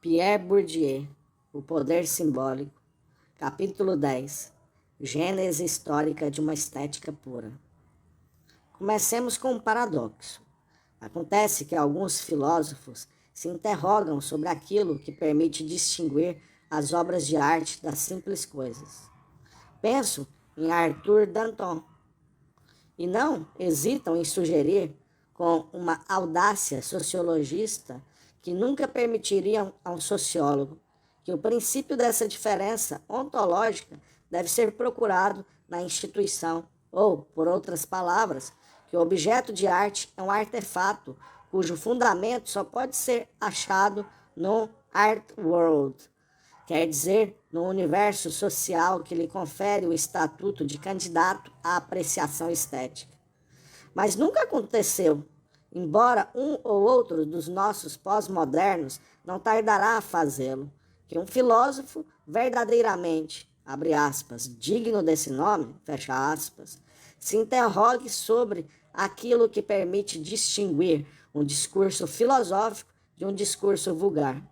Pierre Bourdieu, O Poder Simbólico, capítulo 10, Gênese Histórica de uma Estética Pura. Comecemos com um paradoxo. Acontece que alguns filósofos se interrogam sobre aquilo que permite distinguir as obras de arte das simples coisas. Penso em Arthur Danton, e não hesitam em sugerir, com uma audácia sociologista, que nunca permitiriam a um sociólogo, que o princípio dessa diferença ontológica deve ser procurado na instituição, ou, por outras palavras, que o objeto de arte é um artefato cujo fundamento só pode ser achado no art world, quer dizer, no universo social que lhe confere o estatuto de candidato à apreciação estética. Mas nunca aconteceu, embora um ou outro dos nossos pós-modernos não tardará a fazê-lo, que um filósofo verdadeiramente, abre aspas, digno desse nome, fecha aspas, se interrogue sobre aquilo que permite distinguir um discurso filosófico de um discurso vulgar.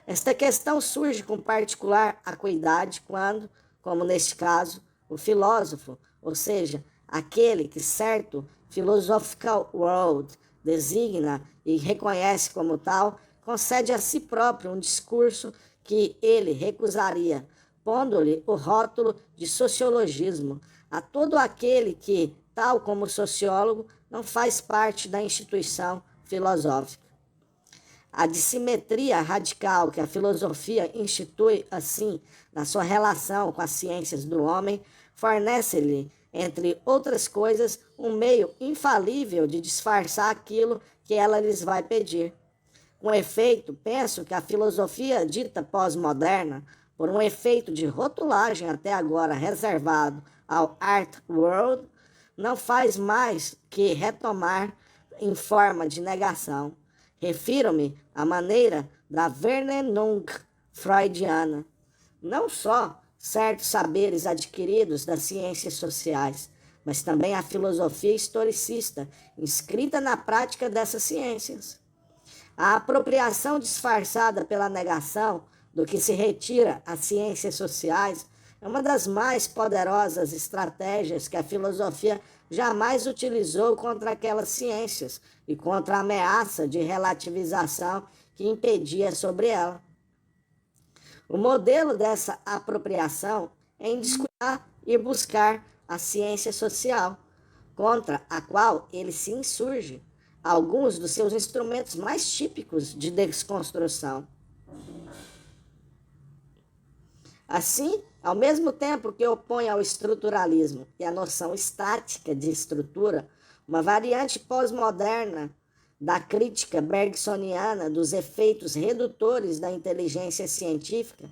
Esta questão surge com particular acuidade quando, como neste caso, o filósofo, ou seja, aquele que certo philosophical world designa e reconhece como tal, concede a si próprio um discurso que ele recusaria, pondo-lhe o rótulo de sociologismo a todo aquele que, tal como sociólogo, não faz parte da instituição filosófica. A dissimetria radical que a filosofia institui, assim, na sua relação com as ciências do homem, fornece-lhe, entre outras coisas, um meio infalível de disfarçar aquilo que ela lhes vai pedir. Com efeito, penso que a filosofia dita pós-moderna, por um efeito de rotulagem até agora reservado ao art world, não faz mais que retomar em forma de negação. Refiro-me à maneira da Verneinung freudiana, não só certos saberes adquiridos das ciências sociais, mas também a filosofia historicista, inscrita na prática dessas ciências. A apropriação disfarçada pela negação do que se retira às ciências sociais é uma das mais poderosas estratégias que a filosofia jamais utilizou contra aquelas ciências e contra a ameaça de relativização que impedia sobre ela. O modelo dessa apropriação é em descuidar e buscar a ciência social, contra a qual ele se insurge, alguns dos seus instrumentos mais típicos de desconstrução. Assim, ao mesmo tempo que opõe ao estruturalismo e a noção estática de estrutura, uma variante pós-moderna da crítica bergsoniana dos efeitos redutores da inteligência científica,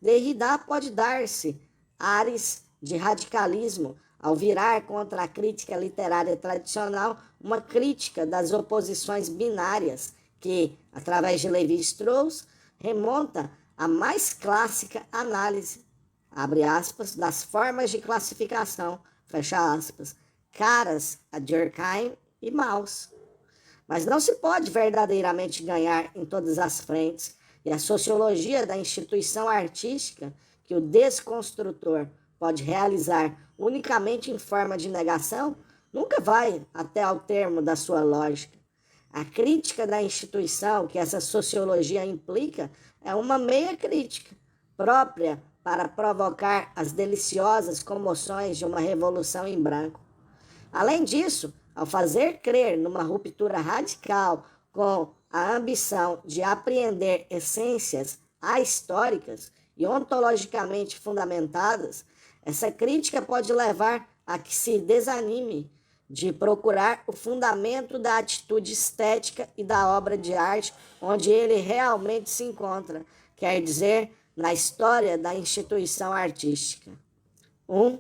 Derrida pode dar-se ares de radicalismo ao virar contra a crítica literária tradicional uma crítica das oposições binárias que, através de Lévi-Strauss, remonta à mais clássica análise, abre aspas, das formas de classificação, fecha aspas, caras a Durkheim e Mauss. Mas não se pode verdadeiramente ganhar em todas as frentes, e a sociologia da instituição artística que o desconstrutor pode realizar unicamente em forma de negação, nunca vai até ao termo da sua lógica. A crítica da instituição que essa sociologia implica é uma meia crítica, própria para provocar as deliciosas comoções de uma revolução em branco. Além disso, ao fazer crer numa ruptura radical com a ambição de apreender essências ahistóricas e ontologicamente fundamentadas, essa crítica pode levar a que se desanime de procurar o fundamento da atitude estética e da obra de arte onde ele realmente se encontra, quer dizer, na história da instituição artística. 1.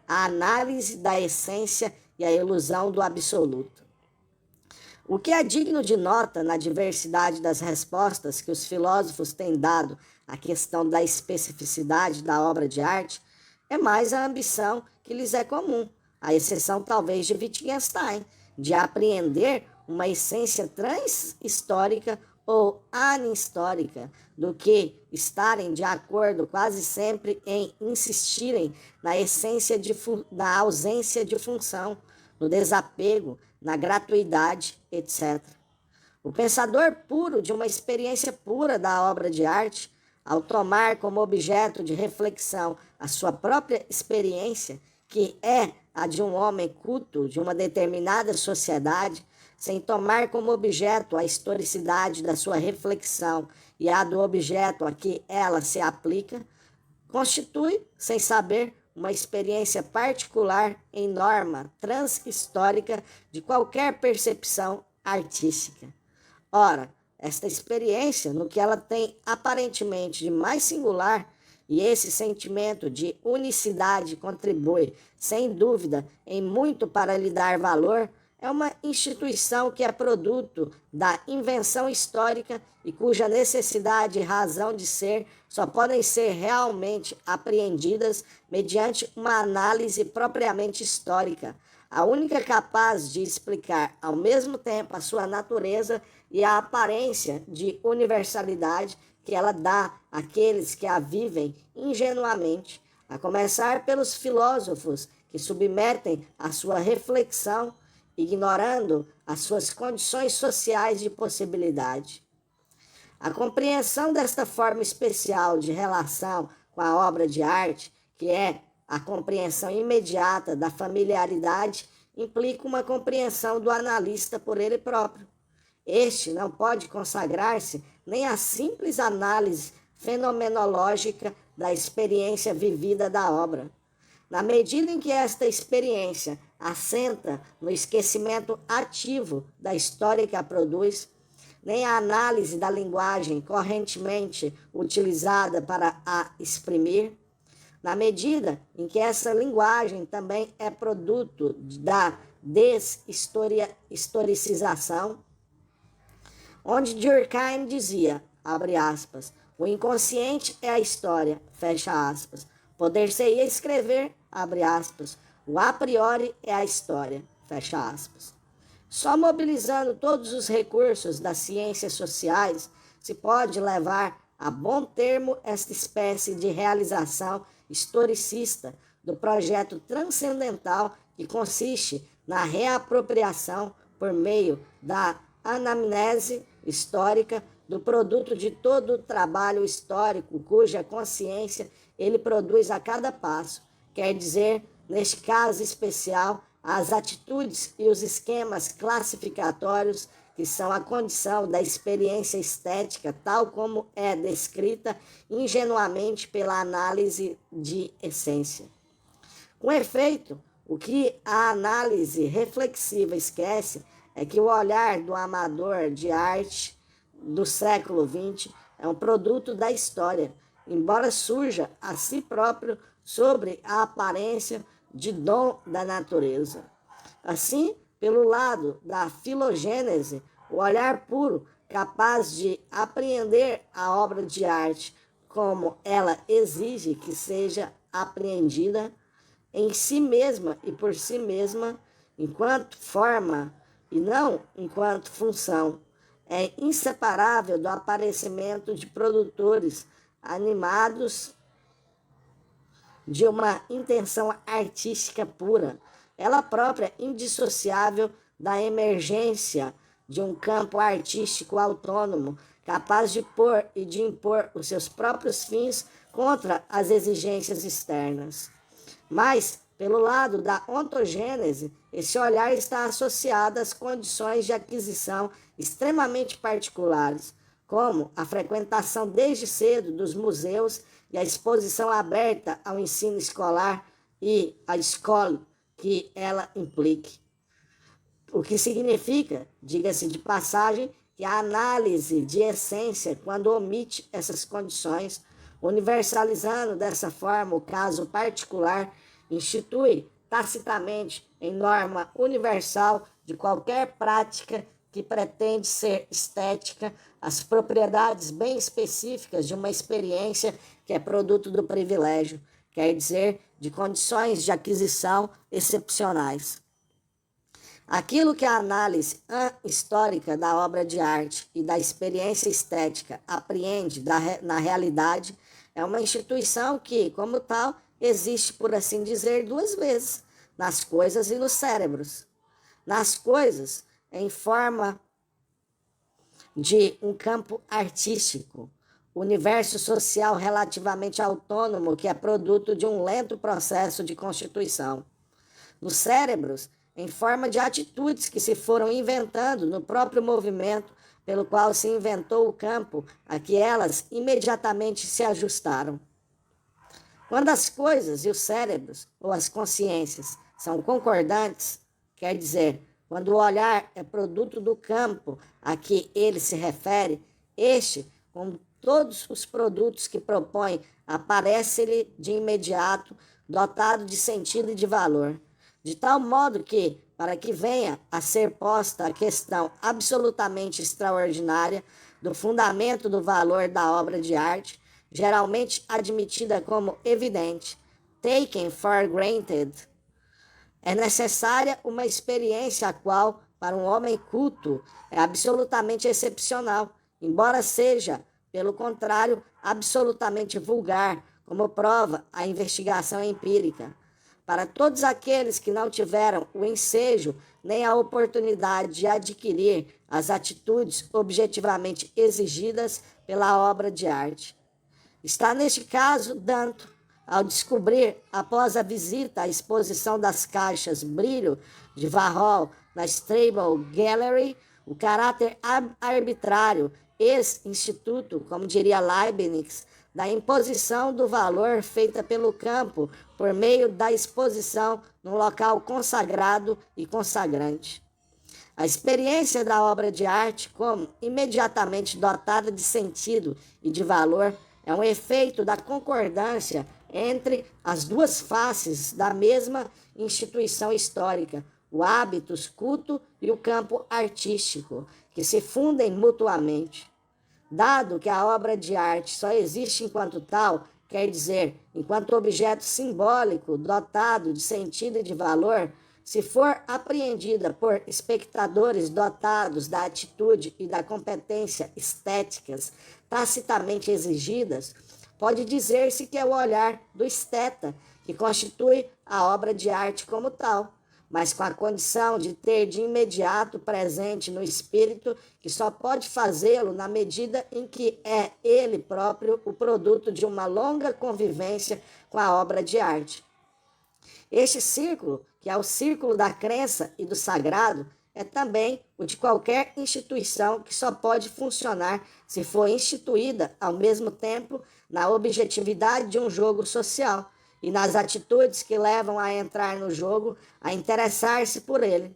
A análise da essência e a ilusão do absoluto. O que é digno de nota na diversidade das respostas que os filósofos têm dado à questão da especificidade da obra de arte é mais a ambição que lhes é comum, à exceção talvez de Wittgenstein, de apreender uma essência transhistórica ou anistórica do que estarem de acordo quase sempre em insistirem na essência na ausência de função, no desapego, na gratuidade, etc. O pensador puro de uma experiência pura da obra de arte, ao tomar como objeto de reflexão a sua própria experiência, que é a de um homem culto de uma determinada sociedade, sem tomar como objeto a historicidade da sua reflexão e a do objeto a que ela se aplica, constitui, sem saber, uma experiência particular em norma transhistórica de qualquer percepção artística. Ora, esta experiência, no que ela tem aparentemente de mais singular, e esse sentimento de unicidade contribui, sem dúvida, em muito para lhe dar valor, é uma instituição que é produto da invenção histórica e cuja necessidade e razão de ser só podem ser realmente apreendidas mediante uma análise propriamente histórica, a única capaz de explicar ao mesmo tempo a sua natureza e a aparência de universalidade que ela dá àqueles que a vivem ingenuamente, a começar pelos filósofos que submetem a sua reflexão ignorando as suas condições sociais de possibilidade. A compreensão desta forma especial de relação com a obra de arte, que é a compreensão imediata da familiaridade, implica uma compreensão do analista por ele próprio. Este não pode consagrar-se nem à simples análise fenomenológica da experiência vivida da obra. Na medida em que esta experiência assenta no esquecimento ativo da história que a produz, nem a análise da linguagem correntemente utilizada para a exprimir, na medida em que essa linguagem também é produto da deshistoricização, onde Durkheim dizia, abre aspas, o inconsciente é a história, fecha aspas, poder-se-ia escrever, abre aspas, o a priori é a história, fecha aspas. Só mobilizando todos os recursos das ciências sociais se pode levar a bom termo esta espécie de realização historicista do projeto transcendental que consiste na reapropriação por meio da anamnese histórica do produto de todo o trabalho histórico cuja consciência ele produz a cada passo, quer dizer, neste caso especial, as atitudes e os esquemas classificatórios que são a condição da experiência estética, tal como é descrita ingenuamente pela análise de essência. Com efeito, o que a análise reflexiva esquece é que o olhar do amador de arte do século XX é um produto da história, embora surja a si próprio sobre a aparência de dom da natureza. Assim, pelo lado da filogênese, o olhar puro, capaz de apreender a obra de arte como ela exige que seja apreendida, em si mesma e por si mesma, enquanto forma e não enquanto função, é inseparável do aparecimento de produtores animados de uma intenção artística pura, ela própria indissociável da emergência de um campo artístico autônomo, capaz de pôr e de impor os seus próprios fins contra as exigências externas. Mas, pelo lado da ontogênese, esse olhar está associado às condições de aquisição extremamente particulares, como a frequentação desde cedo dos museus e a exposição aberta ao ensino escolar e à escola que ela implique. O que significa, diga-se de passagem, que a análise de essência, quando omite essas condições, universalizando dessa forma o caso particular, institui tacitamente em norma universal de qualquer prática que pretende ser estética as propriedades bem específicas de uma experiência que é produto do privilégio, quer dizer, de condições de aquisição excepcionais. Aquilo que a análise histórica da obra de arte e da experiência estética apreende na realidade é uma instituição que, como tal, existe, por assim dizer, duas vezes, nas coisas e nos cérebros. Nas coisas, em forma de um campo artístico, universo social relativamente autônomo que é produto de um lento processo de constituição. Nos cérebros, em forma de atitudes que se foram inventando no próprio movimento pelo qual se inventou o campo a que elas imediatamente se ajustaram. Quando as coisas e os cérebros, ou as consciências, são concordantes, quer dizer, quando o olhar é produto do campo a que ele se refere, este, como todos os produtos que propõe, aparece-lhe de imediato, dotado de sentido e de valor, de tal modo que, para que venha a ser posta a questão absolutamente extraordinária do fundamento do valor da obra de arte, geralmente admitida como evidente, taken for granted, é necessária uma experiência a qual, para um homem culto, é absolutamente excepcional, embora seja, pelo contrário, absolutamente vulgar, como prova a investigação empírica. Para todos aqueles que não tiveram o ensejo nem a oportunidade de adquirir as atitudes objetivamente exigidas pela obra de arte. Está neste caso Danto, ao descobrir, após a visita à exposição das caixas Brilho de Warhol na Strabo Gallery, o caráter arbitrário, ex-instituto, como diria Leibniz, da imposição do valor feita pelo campo por meio da exposição num local consagrado e consagrante. A experiência da obra de arte, como imediatamente dotada de sentido e de valor, é um efeito da concordância entre as duas faces da mesma instituição histórica, o hábitus culto e o campo artístico, que se fundem mutuamente. Dado que a obra de arte só existe enquanto tal, quer dizer, enquanto objeto simbólico dotado de sentido e de valor, se for apreendida por espectadores dotados da atitude e da competência estéticas tacitamente exigidas, pode dizer-se que é o olhar do esteta que constitui a obra de arte como tal, mas com a condição de ter de imediato presente no espírito que só pode fazê-lo na medida em que é ele próprio o produto de uma longa convivência com a obra de arte. Este círculo, que é o círculo da crença e do sagrado, é também o de qualquer instituição que só pode funcionar se for instituída ao mesmo tempo na objetividade de um jogo social e nas atitudes que levam a entrar no jogo, a interessar-se por ele.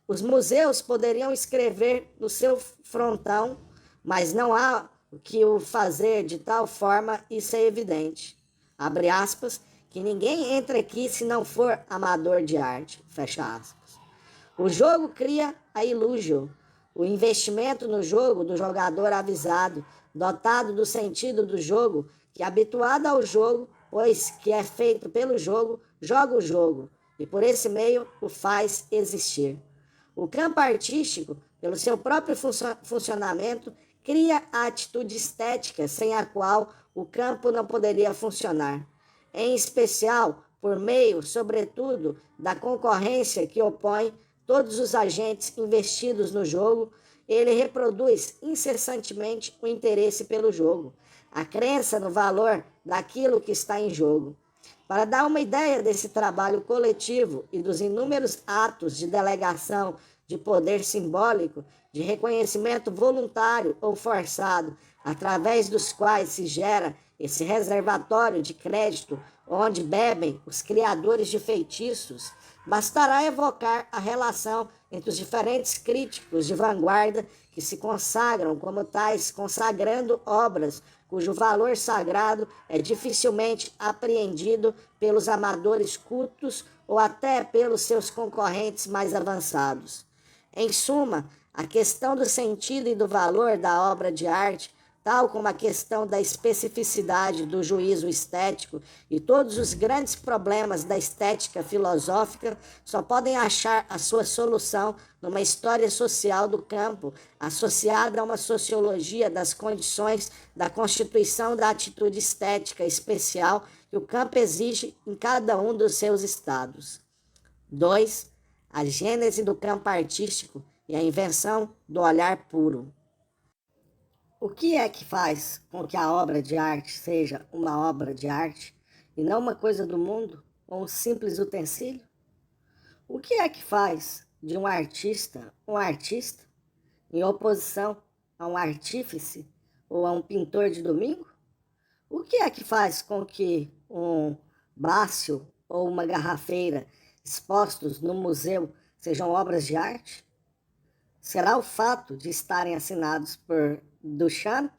Os museus poderiam escrever no seu frontão, mas não há o que o fazer de tal forma, isso é evidente. Abre aspas, que ninguém entra aqui se não for amador de arte, fecha aspas. O jogo cria a ilúgio, o investimento no jogo do jogador avisado, dotado do sentido do jogo, que habituado ao jogo, pois que é feito pelo jogo, joga o jogo, e por esse meio o faz existir. O campo artístico, pelo seu próprio funcionamento, cria a atitude estética sem a qual o campo não poderia funcionar. Em especial, por meio, sobretudo, da concorrência que opõe todos os agentes investidos no jogo, ele reproduz incessantemente o interesse pelo jogo, a crença no valor daquilo que está em jogo. Para dar uma ideia desse trabalho coletivo e dos inúmeros atos de delegação de poder simbólico, de reconhecimento voluntário ou forçado, através dos quais se gera esse reservatório de crédito onde bebem os criadores de feitiços, bastará evocar a relação entre os diferentes críticos de vanguarda que se consagram como tais, consagrando obras cujo valor sagrado é dificilmente apreendido pelos amadores cultos ou até pelos seus concorrentes mais avançados. Em suma, a questão do sentido e do valor da obra de arte tal como a questão da especificidade do juízo estético e todos os grandes problemas da estética filosófica, só podem achar a sua solução numa história social do campo, associada a uma sociologia das condições da constituição da atitude estética especial que o campo exige em cada um dos seus estados. 2. A gênese do campo artístico e a invenção do olhar puro. O que é que faz com que a obra de arte seja uma obra de arte e não uma coisa do mundo ou um simples utensílio? O que é que faz de um artista, em oposição a um artífice ou a um pintor de domingo? O que é que faz com que um bácio ou uma garrafeira expostos no museu sejam obras de arte? Será o fato de estarem assinados por Duchamp,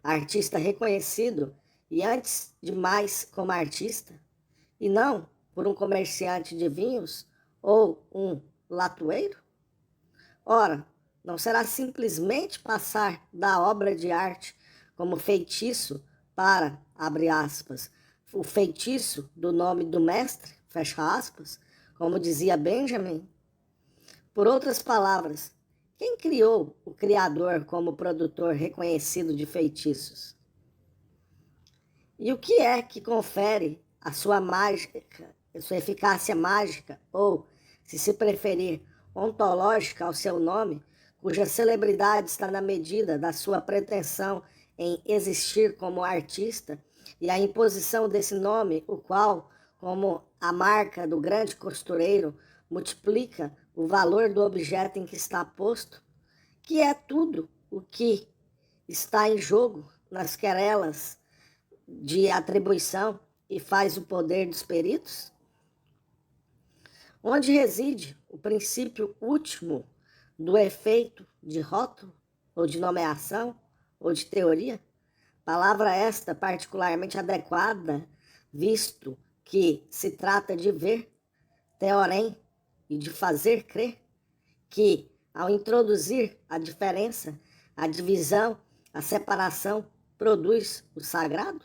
artista reconhecido e antes de mais como artista, e não por um comerciante de vinhos ou um latoeiro? Ora, não será simplesmente passar da obra de arte como feitiço para, abre aspas, o feitiço do nome do mestre, fecha aspas, como dizia Benjamin? Por outras palavras, quem criou o Criador como produtor reconhecido de feitiços? E o que é que confere a sua mágica, a sua eficácia mágica, ou, se preferir, ontológica ao seu nome, cuja celebridade está na medida da sua pretensão em existir como artista e a imposição desse nome, o qual, como a marca do grande costureiro, multiplica o valor do objeto em que está posto, que é tudo o que está em jogo nas querelas de atribuição e faz o poder dos peritos? Onde reside o princípio último do efeito de rótulo, ou de nomeação, ou de teoria? Palavra esta particularmente adequada, visto que se trata de ver, teorem, e de fazer crer, que, ao introduzir a diferença, a divisão, a separação, produz o sagrado?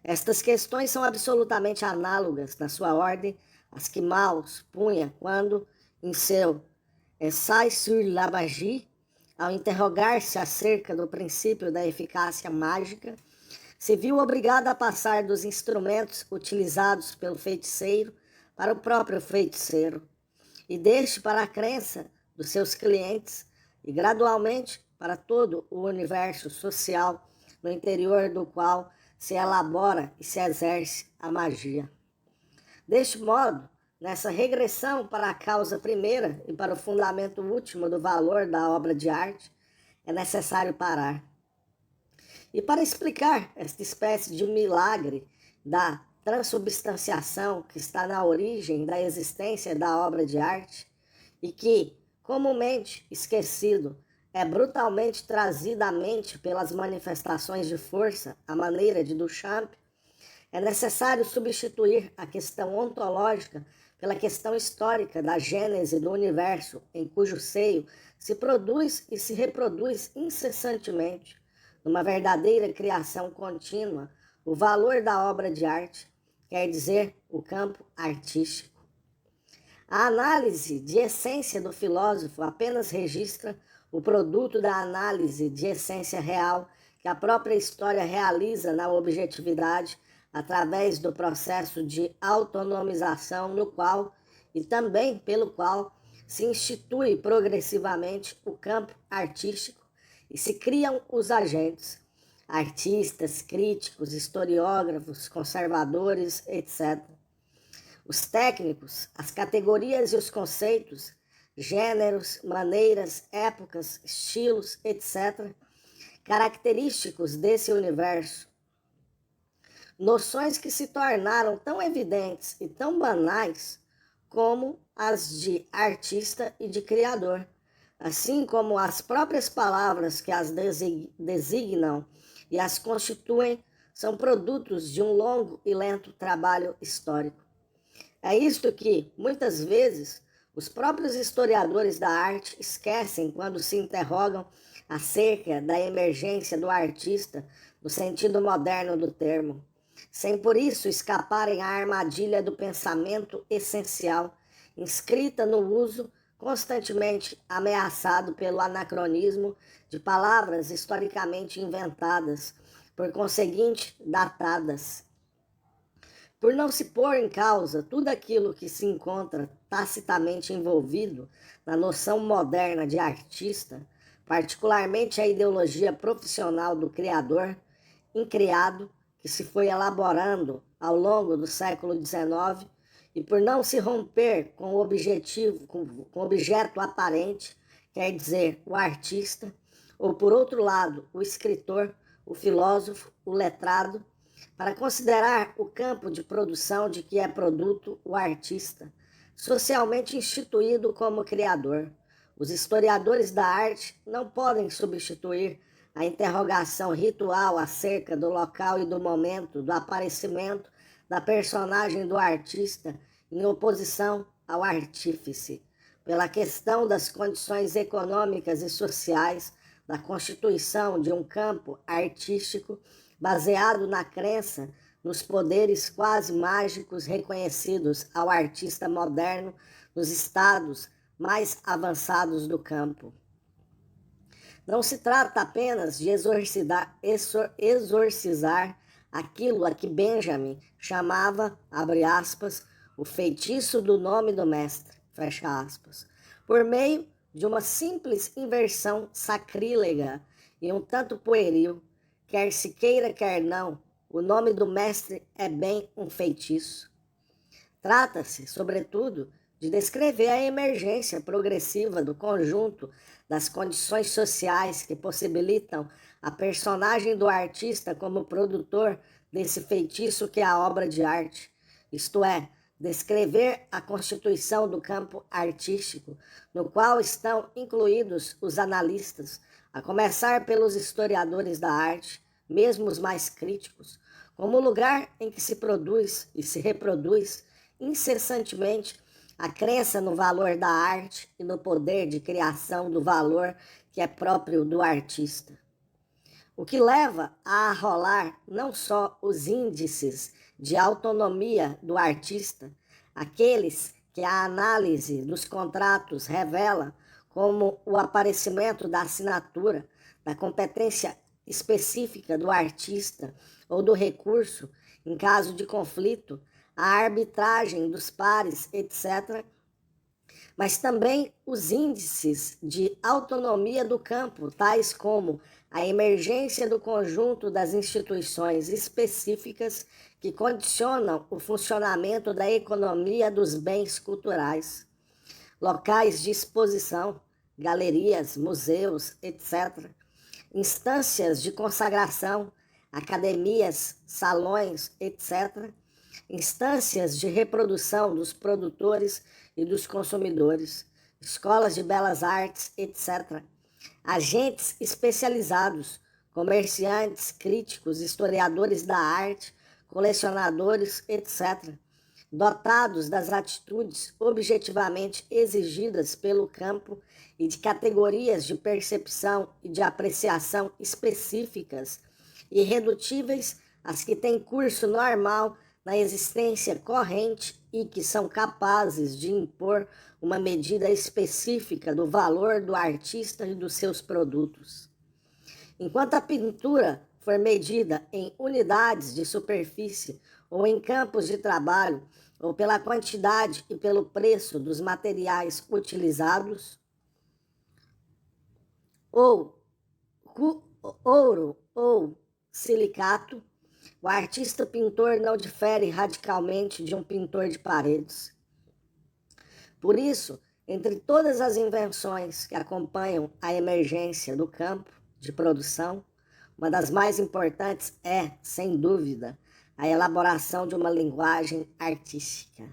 Estas questões são absolutamente análogas, na sua ordem, às que Mauss punha quando, em seu Essai sur la magie, ao interrogar-se acerca do princípio da eficácia mágica, se viu obrigado a passar dos instrumentos utilizados pelo feiticeiro para o próprio feiticeiro, e deste para a crença dos seus clientes, e gradualmente para todo o universo social no interior do qual se elabora e se exerce a magia. Deste modo, nessa regressão para a causa primeira e para o fundamento último do valor da obra de arte, é necessário parar. E para explicar esta espécie de milagre da transubstanciação que está na origem da existência da obra de arte e que, comumente esquecido, é brutalmente trazido à mente pelas manifestações de força à maneira de Duchamp, é necessário substituir a questão ontológica pela questão histórica da gênese do universo, em cujo seio se produz e se reproduz incessantemente, numa verdadeira criação contínua, o valor da obra de arte, quer dizer, o campo artístico. A análise de essência do filósofo apenas registra o produto da análise de essência real que a própria história realiza na objetividade através do processo de autonomização no qual, e também pelo qual, se institui progressivamente o campo artístico e se criam os agentes, artistas, críticos, historiógrafos, conservadores, etc. Os técnicos, as categorias e os conceitos, gêneros, maneiras, épocas, estilos, etc., característicos desse universo. Noções que se tornaram tão evidentes e tão banais como as de artista e de criador, assim como as próprias palavras que as designam e as constituem são produtos de um longo e lento trabalho histórico. É isto que, muitas vezes, os próprios historiadores da arte esquecem quando se interrogam acerca da emergência do artista no sentido moderno do termo, sem por isso escaparem à armadilha do pensamento essencial, inscrita no uso constantemente ameaçado pelo anacronismo de palavras historicamente inventadas, por conseguinte datadas. Por não se pôr em causa tudo aquilo que se encontra tacitamente envolvido na noção moderna de artista, particularmente a ideologia profissional do criador, incriado, que se foi elaborando ao longo do século XIX, e por não se romper com o objetivo, com o objeto aparente, quer dizer, o artista, ou por outro lado, o escritor, o filósofo, o letrado, para considerar o campo de produção de que é produto o artista, socialmente instituído como criador. Os historiadores da arte não podem substituir a interrogação ritual acerca do local e do momento do aparecimento da personagem do artista em oposição ao artífice, pela questão das condições econômicas e sociais da constituição de um campo artístico baseado na crença nos poderes quase mágicos reconhecidos ao artista moderno nos estados mais avançados do campo. Não se trata apenas de exorcizar aquilo a que Benjamin chamava, abre aspas, o feitiço do nome do mestre, fecha aspas, por meio de uma simples inversão sacrílega e um tanto pueril, quer se queira, quer não, o nome do mestre é bem um feitiço. Trata-se, sobretudo, de descrever a emergência progressiva do conjunto das condições sociais que possibilitam a personagem do artista como produtor desse feitiço que é a obra de arte, isto é, descrever a constituição do campo artístico, no qual estão incluídos os analistas, a começar pelos historiadores da arte, mesmo os mais críticos, como lugar em que se produz e se reproduz incessantemente a crença no valor da arte e no poder de criação do valor que é próprio do artista. O que leva a rolar não só os índices de autonomia do artista, aqueles que a análise dos contratos revela como o aparecimento da assinatura, da competência específica do artista ou do recurso, em caso de conflito, a arbitragem dos pares, etc., mas também os índices de autonomia do campo, tais como a emergência do conjunto das instituições específicas que condicionam o funcionamento da economia dos bens culturais, locais de exposição, galerias, museus, etc., instâncias de consagração, academias, salões, etc., instâncias de reprodução dos produtores e dos consumidores, escolas de belas artes, etc., agentes especializados, comerciantes, críticos, historiadores da arte, colecionadores, etc., dotados das atitudes objetivamente exigidas pelo campo e de categorias de percepção e de apreciação específicas, irredutíveis às que têm curso normal na existência corrente e que são capazes de impor uma medida específica do valor do artista e dos seus produtos. Enquanto a pintura for medida em unidades de superfície ou em campos de trabalho, ou pela quantidade e pelo preço dos materiais utilizados, ou ouro ou silicato, o artista pintor não difere radicalmente de um pintor de paredes. Por isso, entre todas as invenções que acompanham a emergência do campo de produção, uma das mais importantes é, sem dúvida, a elaboração de uma linguagem artística.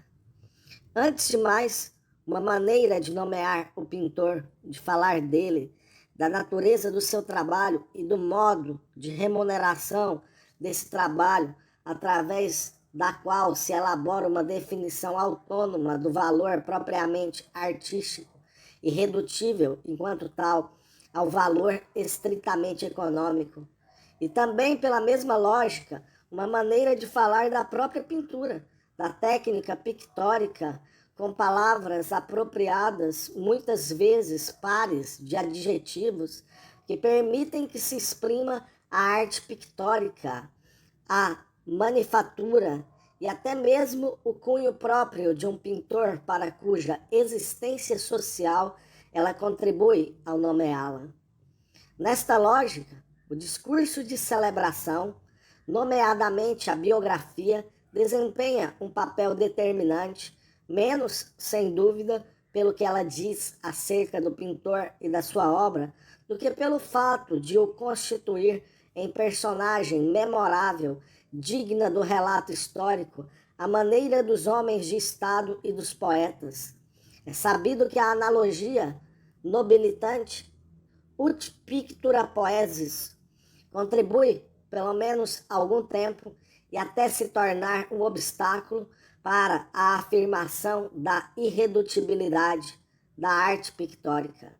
Antes de mais, uma maneira de nomear o pintor, de falar dele, da natureza do seu trabalho e do modo de remuneração desse trabalho, através da qual se elabora uma definição autônoma do valor propriamente artístico, irredutível enquanto tal, ao valor estritamente econômico. E também, pela mesma lógica, uma maneira de falar da própria pintura, da técnica pictórica, com palavras apropriadas, muitas vezes pares de adjetivos, que permitem que se exprima a arte pictórica, a manufatura e até mesmo o cunho próprio de um pintor para cuja existência social ela contribui ao nomeá-la. Nesta lógica, o discurso de celebração, nomeadamente a biografia, desempenha um papel determinante, menos, sem dúvida, pelo que ela diz acerca do pintor e da sua obra, do que pelo fato de o constituir em personagem memorável, digna do relato histórico, à maneira dos homens de Estado e dos poetas. É sabido que a analogia nobilitante ut pictura poesis contribui, pelo menos algum tempo, e até se tornar um obstáculo para a afirmação da irredutibilidade da arte pictórica.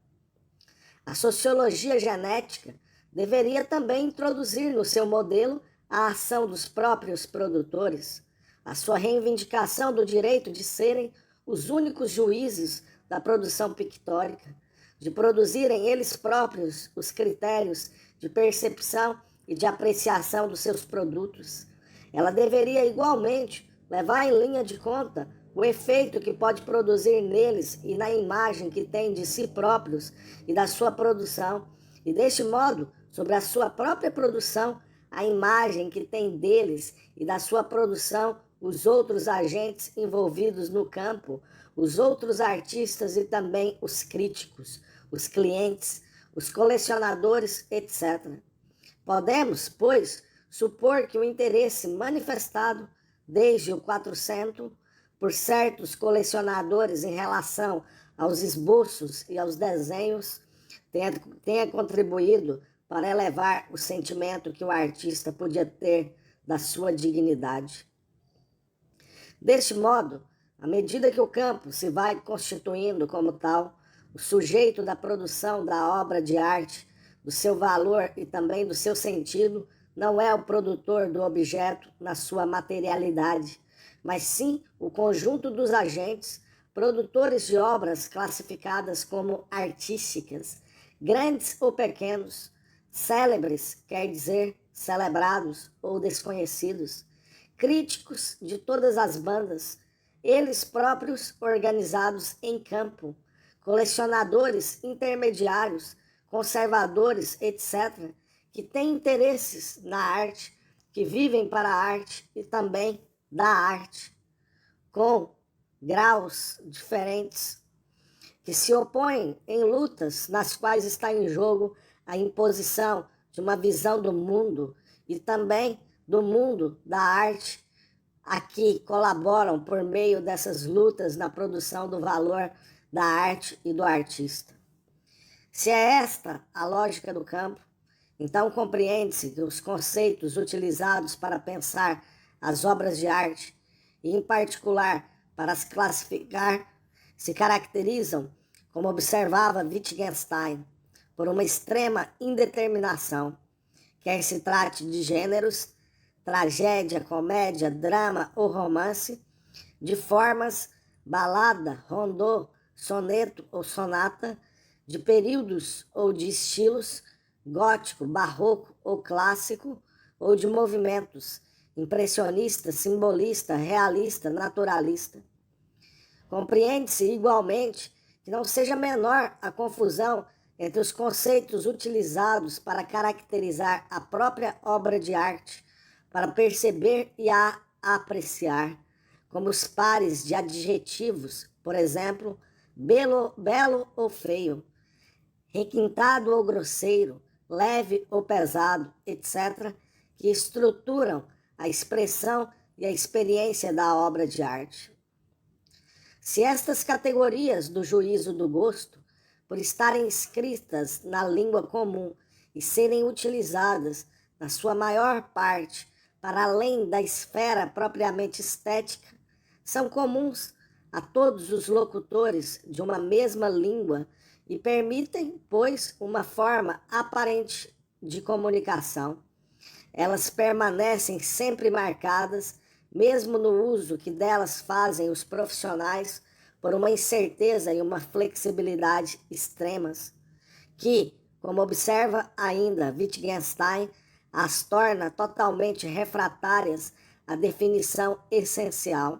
A sociologia genética deveria também introduzir no seu modelo a ação dos próprios produtores, a sua reivindicação do direito de serem os únicos juízes da produção pictórica, de produzirem eles próprios os critérios de percepção e de apreciação dos seus produtos. Ela deveria igualmente levar em linha de conta o efeito que pode produzir neles e na imagem que tem de si próprios e da sua produção, e deste modo, sobre a sua própria produção, a imagem que tem deles e da sua produção os outros agentes envolvidos no campo, os outros artistas e também os críticos, os clientes, os colecionadores, etc. Podemos, pois, supor que o interesse manifestado desde o 400 por certos colecionadores em relação aos esboços e aos desenhos tenha contribuído para elevar o sentimento que o artista podia ter da sua dignidade. Deste modo, à medida que o campo se vai constituindo como tal, o sujeito da produção da obra de arte, do seu valor e também do seu sentido, não é o produtor do objeto na sua materialidade, mas sim o conjunto dos agentes, produtores de obras classificadas como artísticas, grandes ou pequenos, célebres, quer dizer, celebrados ou desconhecidos, críticos de todas as bandas, eles próprios organizados em campo, colecionadores intermediários, conservadores, etc., que têm interesses na arte, que vivem para a arte e também da arte, com graus diferentes, que se opõem em lutas nas quais está em jogo a imposição de uma visão do mundo e também do mundo da arte, aqui colaboram por meio dessas lutas na produção do valor da arte e do artista. Se é esta a lógica do campo, então compreende-se que os conceitos utilizados para pensar as obras de arte, e em particular para as classificar, se caracterizam, como observava Wittgenstein, por uma extrema indeterminação, quer se trate de gêneros, tragédia, comédia, drama ou romance, de formas, balada, rondô, soneto ou sonata, de períodos ou de estilos, gótico, barroco ou clássico, ou de movimentos, impressionista, simbolista, realista, naturalista. Compreende-se igualmente que não seja menor a confusão entre os conceitos utilizados para caracterizar a própria obra de arte, para perceber e a apreciar, como os pares de adjetivos, por exemplo, belo ou feio, requintado ou grosseiro, leve ou pesado, etc., que estruturam a expressão e a experiência da obra de arte. Se estas categorias do juízo do gosto, por estarem escritas na língua comum e serem utilizadas, na sua maior parte, para além da esfera propriamente estética, são comuns a todos os locutores de uma mesma língua e permitem, pois, uma forma aparente de comunicação. Elas permanecem sempre marcadas, mesmo no uso que delas fazem os profissionais, por uma incerteza e uma flexibilidade extremas, que, como observa ainda Wittgenstein, as torna totalmente refratárias à definição essencial.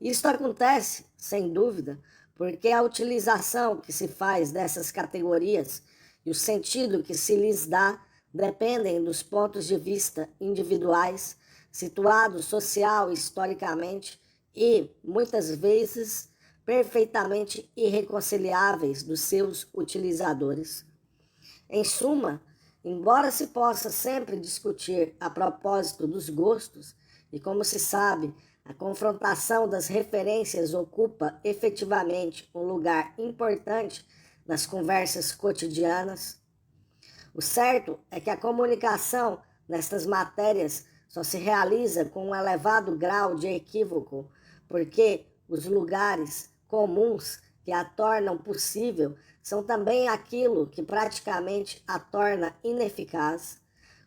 Isto acontece, sem dúvida, porque a utilização que se faz dessas categorias e o sentido que se lhes dá dependem dos pontos de vista individuais, situados social e historicamente e, muitas vezes, perfeitamente irreconciliáveis dos seus utilizadores. Em suma, embora se possa sempre discutir a propósito dos gostos, e como se sabe, a confrontação das referências ocupa efetivamente um lugar importante nas conversas cotidianas, o certo é que a comunicação nestas matérias só se realiza com um elevado grau de equívoco, porque os lugares comuns que a tornam possível são também aquilo que praticamente a torna ineficaz.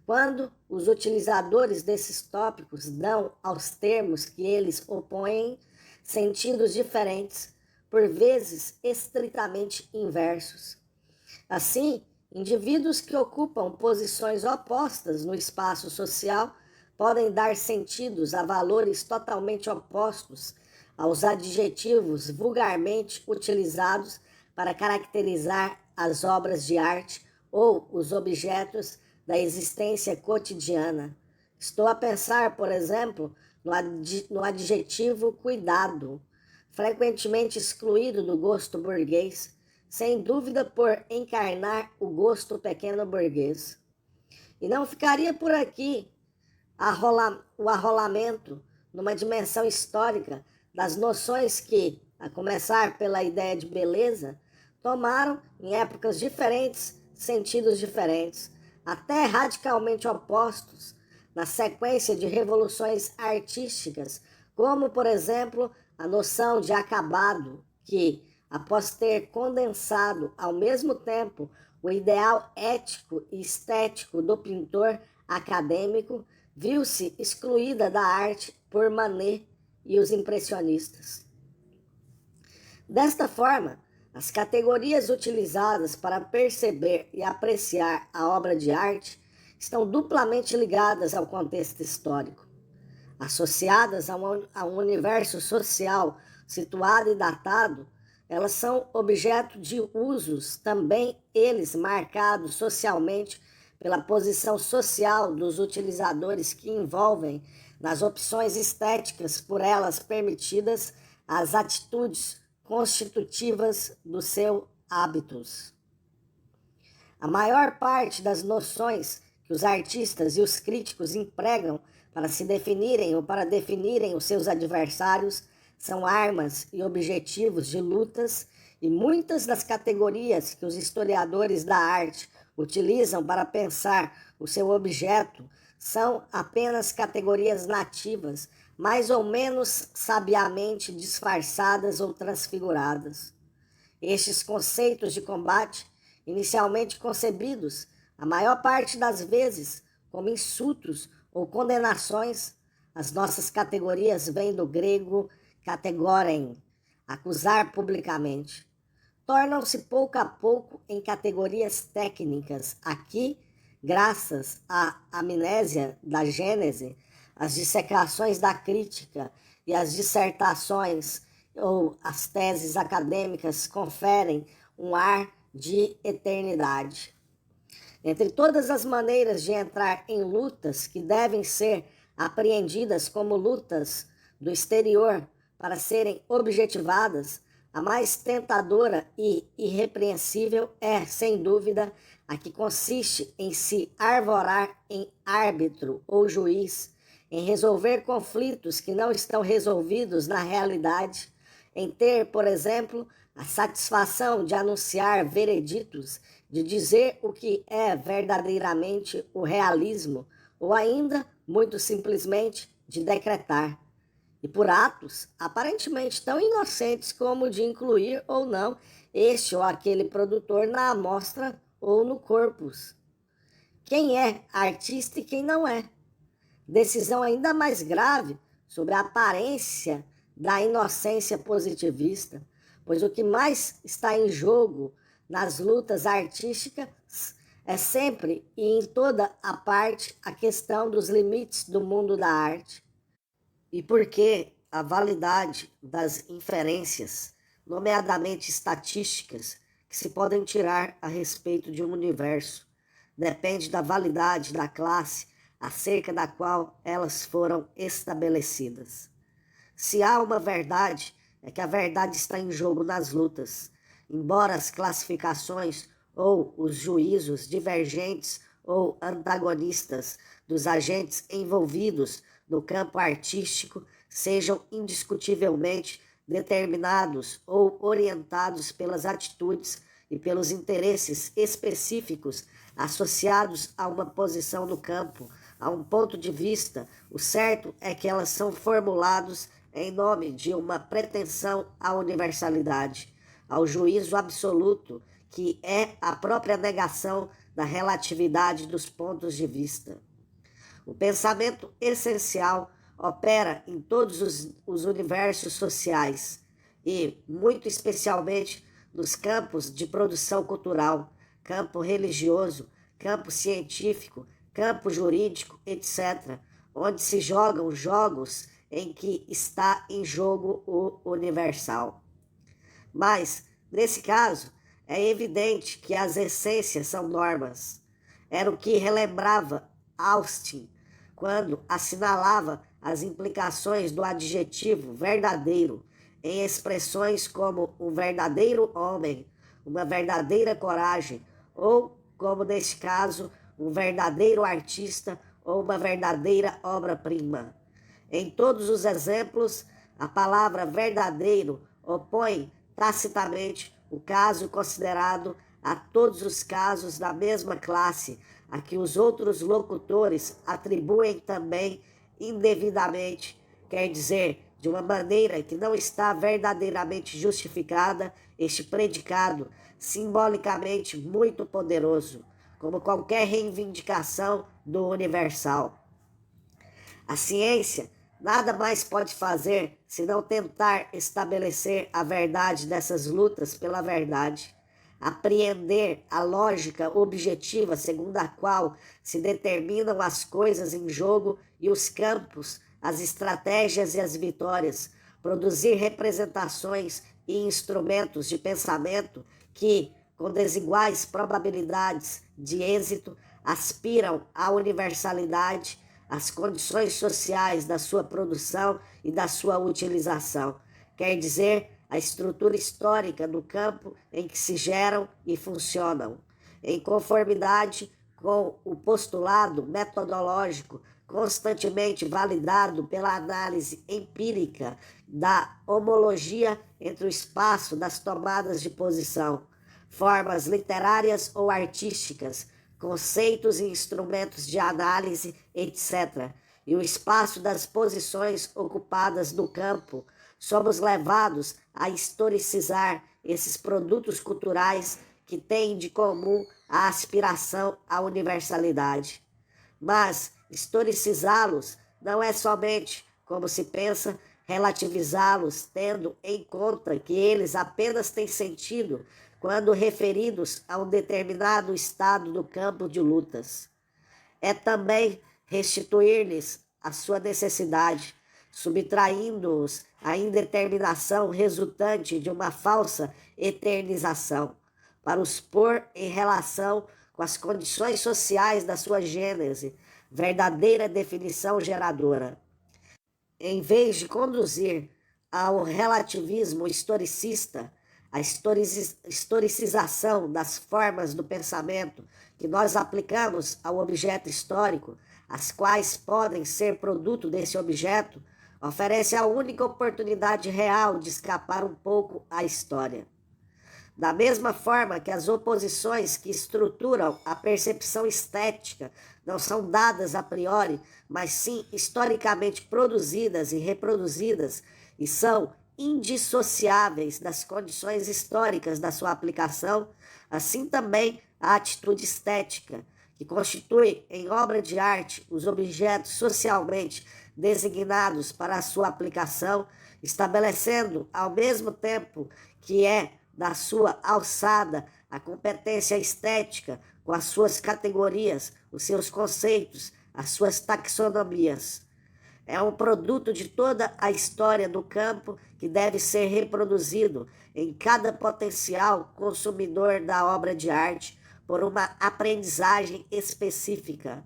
Quando os utilizadores desses tópicos dão aos termos que eles opõem sentidos diferentes, por vezes estritamente inversos. Assim, indivíduos que ocupam posições opostas no espaço social podem dar sentidos a valores totalmente opostos aos adjetivos vulgarmente utilizados para caracterizar as obras de arte ou os objetos da existência cotidiana. Estou a pensar, por exemplo, no adjetivo cuidado, frequentemente excluído do gosto burguês, sem dúvida por encarnar o gosto pequeno burguês. E não ficaria por aqui o arrolamento numa dimensão histórica das noções que, a começar pela ideia de beleza, tomaram, em épocas diferentes, sentidos diferentes, até radicalmente opostos, na sequência de revoluções artísticas, como, por exemplo, a noção de acabado, que, após ter condensado ao mesmo tempo o ideal ético e estético do pintor acadêmico, viu-se excluída da arte por Manet e os impressionistas. Desta forma, as categorias utilizadas para perceber e apreciar a obra de arte estão duplamente ligadas ao contexto histórico. Associadas a um universo social situado e datado, elas são objeto de usos, também eles marcados socialmente pela posição social dos utilizadores que envolvem nas opções estéticas por elas permitidas as atitudes constitutivas do seu hábitos. A maior parte das noções que os artistas e os críticos empregam para se definirem ou para definirem os seus adversários são armas e objetivos de lutas, e muitas das categorias que os historiadores da arte utilizam para pensar o seu objeto são apenas categorias nativas, mais ou menos sabiamente disfarçadas ou transfiguradas. Estes conceitos de combate, inicialmente concebidos, a maior parte das vezes, como insultos ou condenações, as nossas categorias vêm do grego categorem, acusar publicamente. Tornam-se pouco a pouco em categorias técnicas. Aqui, graças à amnésia da Gênese, as dissecações da crítica e as dissertações ou as teses acadêmicas conferem um ar de eternidade. Entre todas as maneiras de entrar em lutas que devem ser apreendidas como lutas do exterior para serem objetivadas, a mais tentadora e irrepreensível é, sem dúvida, a que consiste em se arvorar em árbitro ou juiz, em resolver conflitos que não estão resolvidos na realidade, em ter, por exemplo, a satisfação de anunciar vereditos, de dizer o que é verdadeiramente o realismo, ou ainda, muito simplesmente, de decretar. e por atos aparentemente tão inocentes como de incluir ou não este ou aquele produtor na amostra ou no corpus. Quem é artista e quem não é. Decisão ainda mais grave sobre a aparência da inocência positivista, pois o que mais está em jogo nas lutas artísticas é sempre e em toda a parte a questão dos limites do mundo da arte. E porque a validade das inferências, nomeadamente estatísticas, que se podem tirar a respeito de um universo, depende da validade da classe acerca da qual elas foram estabelecidas. Se há uma verdade, é que a verdade está em jogo nas lutas, embora as classificações ou os juízos divergentes ou antagonistas dos agentes envolvidos no campo artístico sejam indiscutivelmente determinados ou orientados pelas atitudes e pelos interesses específicos associados a uma posição no campo, a um ponto de vista, o certo é que elas são formulados em nome de uma pretensão à universalidade, ao juízo absoluto, que é a própria negação da relatividade dos pontos de vista. O pensamento essencial opera em todos os universos sociais e, muito especialmente, nos campos de produção cultural, campo religioso, campo científico, campo jurídico, etc., onde se jogam jogos em que está em jogo o universal. Mas, nesse caso, é evidente que as essências são normas. Era o que relembrava Austin quando assinalava as implicações do adjetivo verdadeiro em expressões como um verdadeiro homem, uma verdadeira coragem, ou, como neste caso, um verdadeiro artista ou uma verdadeira obra-prima. Em todos os exemplos, a palavra verdadeiro opõe tacitamente o caso considerado a todos os casos da mesma classe, a que os outros locutores atribuem também indevidamente, quer dizer, de uma maneira que não está verdadeiramente justificada, este predicado, simbolicamente muito poderoso, como qualquer reivindicação do universal. A ciência nada mais pode fazer senão tentar estabelecer a verdade dessas lutas pela verdade, apreender a lógica objetiva segundo a qual se determinam as coisas em jogo e os campos, as estratégias e as vitórias, produzir representações e instrumentos de pensamento que, com desiguais probabilidades de êxito, aspiram à universalidade, às condições sociais da sua produção e da sua utilização, quer dizer, a estrutura histórica do campo em que se geram e funcionam, em conformidade com o postulado metodológico constantemente validado pela análise empírica da homologia entre o espaço das tomadas de posição, formas literárias ou artísticas, conceitos e instrumentos de análise, etc., e o espaço das posições ocupadas no campo, somos levados a historicizar esses produtos culturais que têm de comum a aspiração à universalidade. Mas historicizá-los não é somente, como se pensa, relativizá-los, tendo em conta que eles apenas têm sentido quando referidos a um determinado estado do campo de lutas. É também restituir-lhes a sua necessidade, subtraindo-os à indeterminação resultante de uma falsa eternização, para os pôr em relação com as condições sociais da sua gênese, verdadeira definição geradora. Em vez de conduzir ao relativismo historicista, a historicização das formas do pensamento que nós aplicamos ao objeto histórico, as quais podem ser produto desse objeto, oferece a única oportunidade real de escapar um pouco à história. Da mesma forma que as oposições que estruturam a percepção estética não são dadas a priori, mas sim historicamente produzidas e reproduzidas e são indissociáveis das condições históricas da sua aplicação, assim também a atitude estética, que constitui em obra de arte os objetos socialmente designados para a sua aplicação, estabelecendo ao mesmo tempo que é da sua alçada a competência estética com as suas categorias, os seus conceitos, as suas taxonomias. É um produto de toda a história do campo que deve ser reproduzido em cada potencial consumidor da obra de arte por uma aprendizagem específica.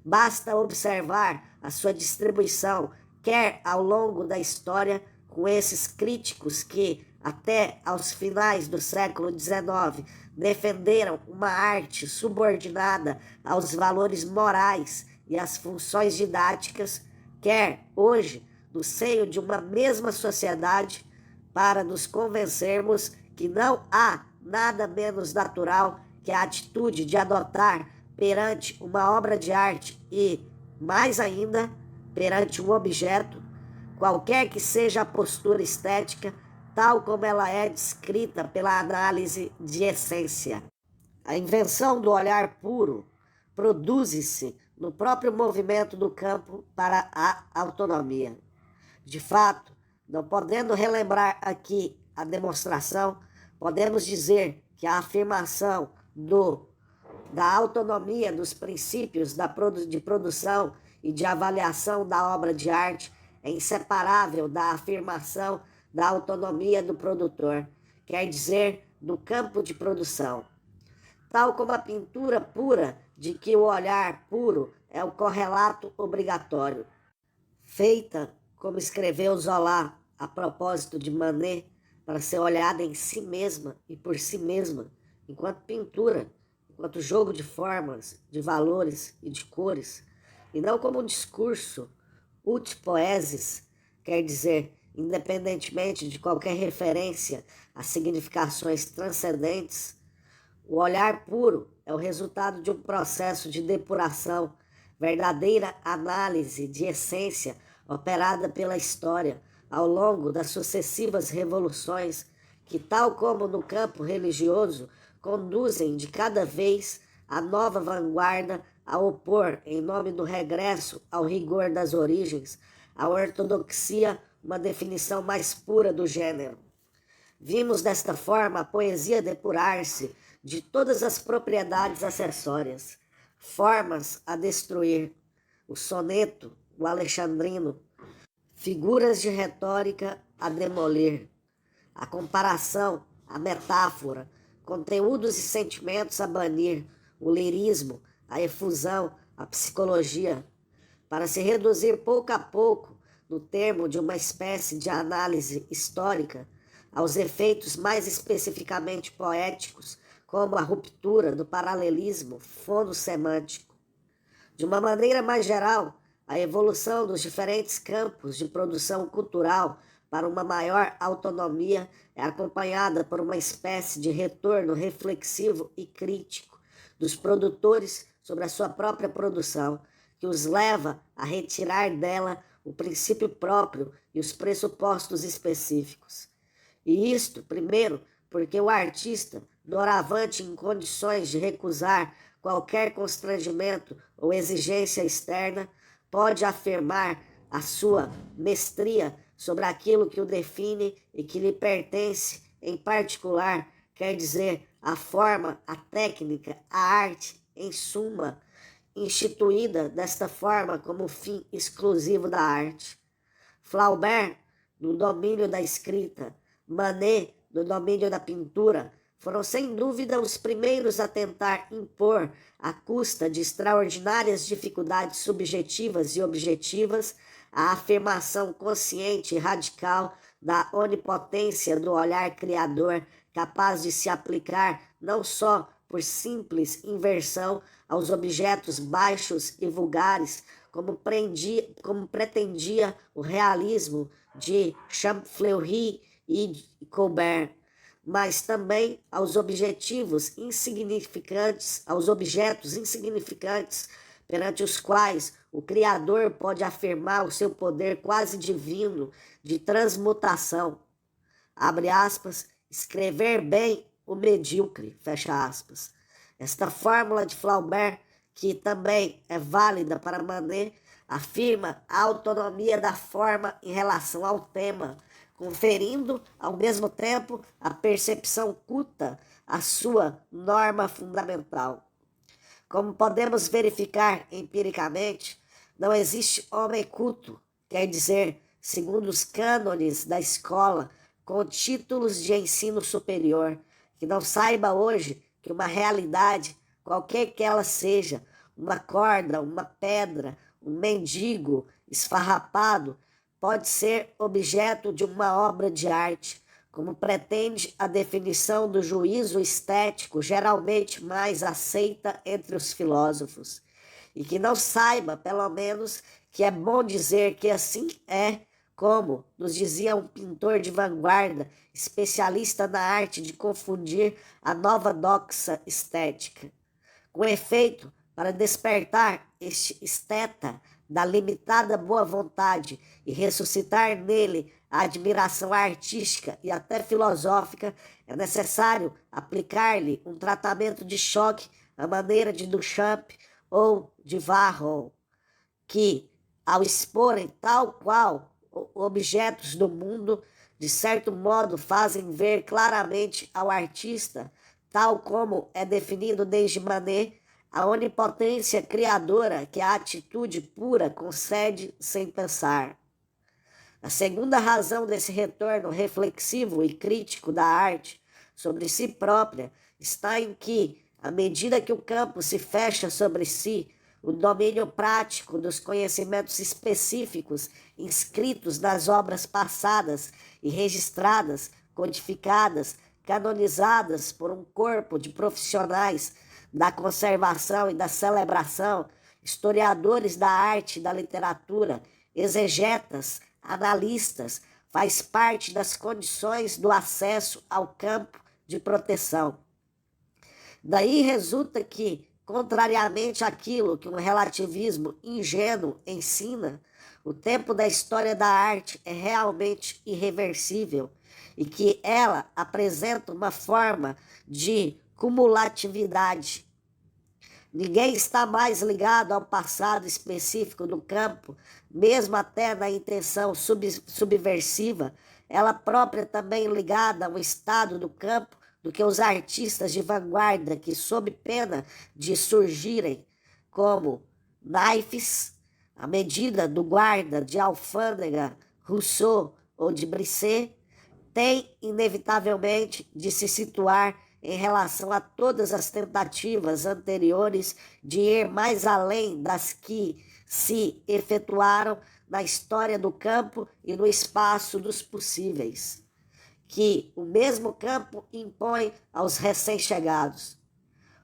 Basta observar a sua distribuição, quer ao longo da história, com esses críticos que, até aos finais do século XIX, defenderam uma arte subordinada aos valores morais e às funções didáticas, quer hoje, no seio de uma mesma sociedade, para nos convencermos que não há nada menos natural que a atitude de adotar perante uma obra de arte e, mais ainda, perante um objeto, qualquer que seja a postura estética, tal como ela é descrita pela análise de essência. A invenção do olhar puro produz-se no próprio movimento do campo para a autonomia. De fato, não podendo relembrar aqui a demonstração, podemos dizer que a afirmação da autonomia dos princípios de produção e de avaliação da obra de arte é inseparável da afirmação da autonomia do produtor, quer dizer, do campo de produção. Tal como a pintura pura de que o olhar puro é o correlato obrigatório. Feita, como escreveu Zola a propósito de Manet, para ser olhada em si mesma e por si mesma, enquanto pintura, enquanto jogo de formas, de valores e de cores, e não como um discurso ut poesis, quer dizer, independentemente de qualquer referência a significações transcendentes. O olhar puro é o resultado de um processo de depuração, verdadeira análise de essência operada pela história ao longo das sucessivas revoluções que, tal como no campo religioso, conduzem de cada vez a nova vanguarda a opor, em nome do regresso ao rigor das origens, à ortodoxia, uma definição mais pura do gênero. Vimos desta forma a poesia depurar-se de todas as propriedades acessórias, formas a destruir, o soneto, o alexandrino, figuras de retórica a demolir, a comparação, a metáfora, conteúdos e sentimentos a banir, o lirismo, a efusão, a psicologia, para se reduzir pouco a pouco, no termo de uma espécie de análise histórica, aos efeitos mais especificamente poéticos, como a ruptura do paralelismo fono-semântico. De uma maneira mais geral, a evolução dos diferentes campos de produção cultural para uma maior autonomia é acompanhada por uma espécie de retorno reflexivo e crítico dos produtores sobre a sua própria produção, que os leva a retirar dela o princípio próprio e os pressupostos específicos. E isto, primeiro, porque o artista, doravante em condições de recusar qualquer constrangimento ou exigência externa, pode afirmar a sua mestria sobre aquilo que o define e que lhe pertence, em particular, quer dizer, a forma, a técnica, a arte, em suma, instituída desta forma como fim exclusivo da arte. Flaubert, no domínio da escrita, Manet, no domínio da pintura, foram sem dúvida os primeiros a tentar impor, à custa de extraordinárias dificuldades subjetivas e objetivas, a afirmação consciente e radical da onipotência do olhar criador, capaz de se aplicar não só por simples inversão aos objetos baixos e vulgares, como pretendia o realismo de Champfleury e Colbert, mas também aos objetos insignificantes perante os quais o Criador pode afirmar o seu poder quase divino de transmutação. Abre aspas, escrever bem o medíocre, fecha aspas. Esta fórmula de Flaubert, que também é válida para Manet, afirma a autonomia da forma em relação ao tema, conferindo, ao mesmo tempo, a percepção culta à sua norma fundamental. Como podemos verificar empiricamente, não existe homem culto, quer dizer, segundo os cânones da escola, com títulos de ensino superior, que não saiba hoje que uma realidade, qualquer que ela seja, uma corda, uma pedra, um mendigo esfarrapado, pode ser objeto de uma obra de arte, como pretende a definição do juízo estético geralmente mais aceita entre os filósofos, e que não saiba, pelo menos, que é bom dizer que assim é, como nos dizia um pintor de vanguarda, especialista na arte de confundir a nova doxa estética. Com efeito, para despertar este esteta da limitada boa vontade e ressuscitar nele a admiração artística e até filosófica, é necessário aplicar-lhe um tratamento de choque à maneira de Duchamp ou de Warhol, que, ao exporem tal qual objetos do mundo, de certo modo fazem ver claramente ao artista, tal como é definido desde Manet, a onipotência criadora que a atitude pura concede sem pensar. A segunda razão desse retorno reflexivo e crítico da arte sobre si própria está em que, à medida que o campo se fecha sobre si, o domínio prático dos conhecimentos específicos inscritos nas obras passadas e registradas, codificadas, canonizadas por um corpo de profissionais da conservação e da celebração, historiadores da arte e da literatura, exegetas, analistas, faz parte das condições do acesso ao campo de proteção. Daí resulta que, contrariamente àquilo que um relativismo ingênuo ensina, o tempo da história da arte é realmente irreversível e que ela apresenta uma forma de cumulatividade. Ninguém está mais ligado ao passado específico do campo, mesmo até na intenção subversiva, ela própria também ligada ao estado do campo, do que os artistas de vanguarda que, sob pena de surgirem como naifes, à medida do guarda de alfândega, Rousseau ou de Brisset, têm inevitavelmente de se situar em relação a todas as tentativas anteriores de ir mais além das que se efetuaram na história do campo e no espaço dos possíveis, que o mesmo campo impõe aos recém-chegados.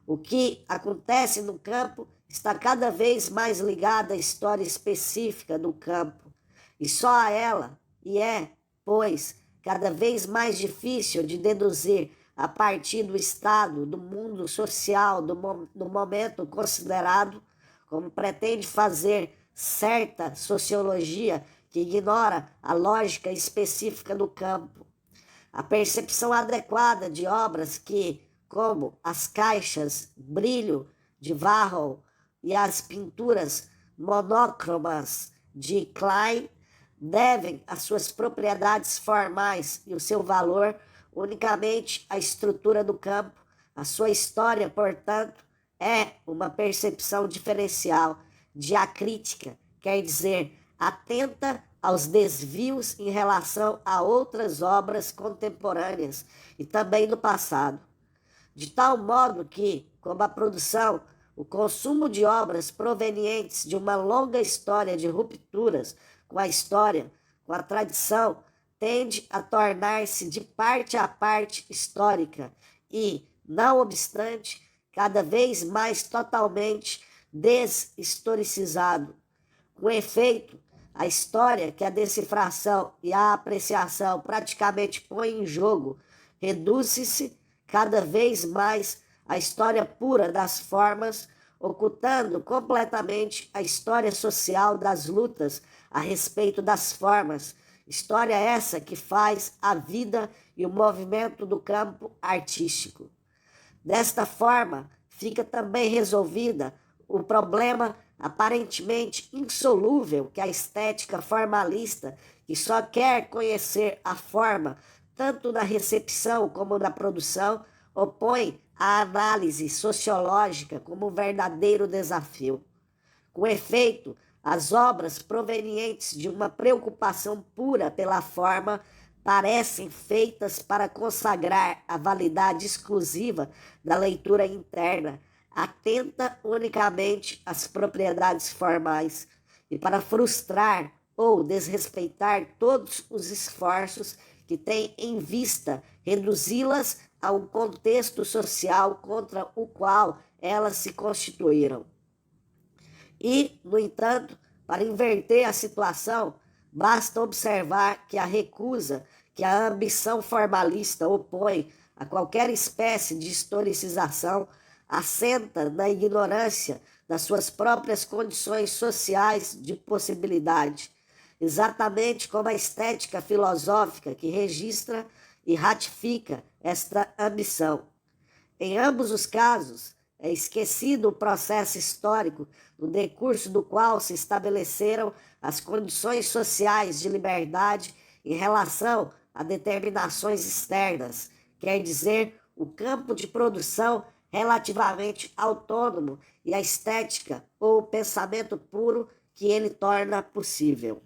O que acontece no campo está cada vez mais ligado à história específica do campo, e só a ela, e é, pois, cada vez mais difícil de deduzir a partir do estado, do mundo social, do momento considerado, como pretende fazer certa sociologia que ignora a lógica específica do campo. A percepção adequada de obras que, como as caixas brilho de Warhol e as pinturas monócromas de Klein, devem as suas propriedades formais e o seu valor unicamente à estrutura do campo. A sua história, portanto, é uma percepção diferencial, diacrítica, quer dizer, atenta aos desvios em relação a outras obras contemporâneas e também do passado. De tal modo que, como a produção, o consumo de obras provenientes de uma longa história de rupturas com a história, com a tradição, tende a tornar-se de parte a parte histórica e, não obstante, cada vez mais totalmente deshistoricizado. Com efeito, a história que a decifração e a apreciação praticamente põem em jogo reduz-se cada vez mais à história pura das formas, ocultando completamente a história social das lutas a respeito das formas, história essa que faz a vida e o movimento do campo artístico. Desta forma, fica também resolvida o problema aparentemente insolúvel que a estética formalista, que só quer conhecer a forma, tanto da recepção como da produção, opõe a análise sociológica como um verdadeiro desafio. Com efeito, as obras provenientes de uma preocupação pura pela forma parecem feitas para consagrar a validade exclusiva da leitura interna, atenta unicamente às propriedades formais, e para frustrar ou desrespeitar todos os esforços que têm em vista reduzi-las a um contexto social contra o qual elas se constituíram. E, no entanto, para inverter a situação, basta observar que a recusa que a ambição formalista opõe a qualquer espécie de historicização assenta na ignorância das suas próprias condições sociais de possibilidade, exatamente como a estética filosófica que registra e ratifica esta ambição. Em ambos os casos, é esquecido o processo histórico no decurso do qual se estabeleceram as condições sociais de liberdade em relação a determinações externas, quer dizer, o campo de produção relativamente autônomo e a estética ou o pensamento puro que ele torna possível.